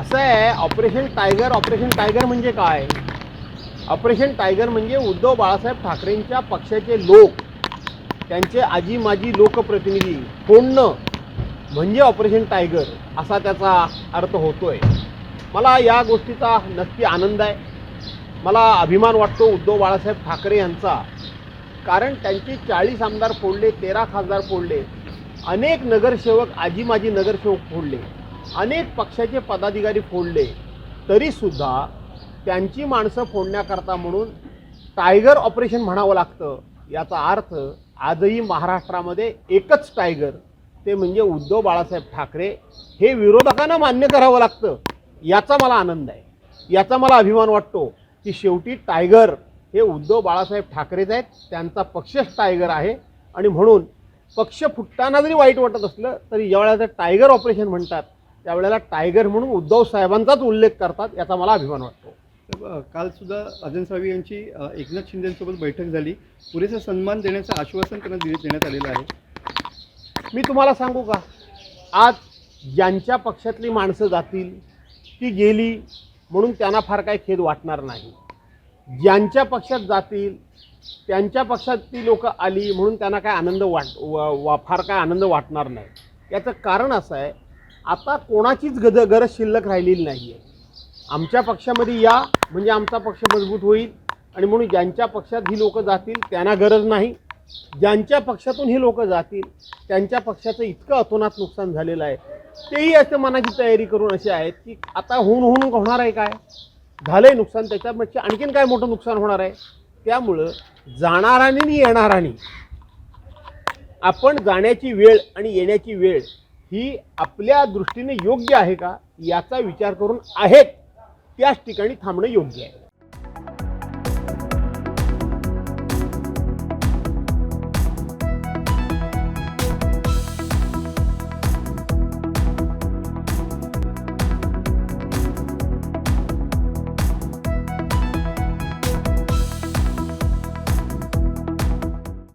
असं आहे, operation tiger म्हणजे काय? ऑपरेशन टायगर म्हणजे उद्धव बाळासाहेब ठाकरेंच्या पक्षाचे लोक, त्यांचे आजी माजी लोकप्रतिनिधी फोडणं म्हणजे ऑपरेशन टायगर असा त्याचा अर्थ होतोय. मला या गोष्टीचा नक्की आनंद आहे. मला अभिमान वाटतो उद्धव बाळासाहेब ठाकरे यांचा, कारण त्यांचे 40 आमदार फोडले, 13 खासदार फोडले, अनेक नगरसेवक आजी माजी नगरसेवक फोडले, अनेक पक्षाचे पदाधिकारी फोडले, तरीसुद्धा त्यांची माणसं फोडण्याकरता म्हणून टायगर ऑपरेशन म्हणावं लागतं. याचा अर्थ आजही महाराष्ट्रामध्ये एकच टायगर, ते म्हणजे उद्धव बाळासाहेब ठाकरे. हे विरोधकांना मान्य करावं लागतं. याचा मला आनंद आहे, याचा मला अभिमान वाटतो की शेवटी टायगर हे उद्धव बाळासाहेब ठाकरेच आहेत, त्यांचा पक्षच टायगर आहे. आणि म्हणून पक्ष फुटताना जरी वाईट वाटत असलं तरी ज्यावेळेला टायगर ऑपरेशन म्हणतात त्यावेळेला टायगर म्हणून उद्धव साहेबांचाच उल्लेख करतात. याचा मला अभिमान वाटतो. काल सुद्धा अजय सावी यांची एकनाथ शिंदेंसोबत बैठक झाली. पुरेसा सन्मान देण्याचं आश्वासन त्यांना देण्यात आलेलं आहे. मी तुम्हाला सांगू का, आज ज्यांच्या पक्षातली माणसं जातील ती गेली म्हणून त्यांना फार काही खेद वाटणार नाही. ज्यांच्या पक्षात जातील त्यांच्या पक्षात ती लोक आली म्हणून त्यांना काय आनंद फार काय आनंद वाटणार नाही. याचं कारण असं आहे, आता कोणाचीच गरज शिल्लक राहिलेली नाही आहे. आमच्या पक्षामध्ये या म्हणजे आमचा पक्ष मजबूत होईल, आणि म्हणून ज्यांच्या पक्षात ही लोक जातील त्यांना गरज नाही. ज्यांच्या पक्षातून ही लोक जातील त्यांच्या पक्षाचं इतकं अतोनात नुकसान झालेलं आहे, तेही असं मनाची तयारी करून असे आहेत की आता होऊन होणार आहे, काय झालं आहे नुकसान, त्याच्यापेक्षा आणखीन काय मोठं नुकसान होणार आहे. त्यामुळं जाणारानी आणि येणारानी आपण जाण्याची वेळ आणि येण्याची वेळ ही आपल्या दृष्टीने योग्य आहे का याचा विचार करून आहेत त्याच ठिकाणी थांबणं योग्य आहे.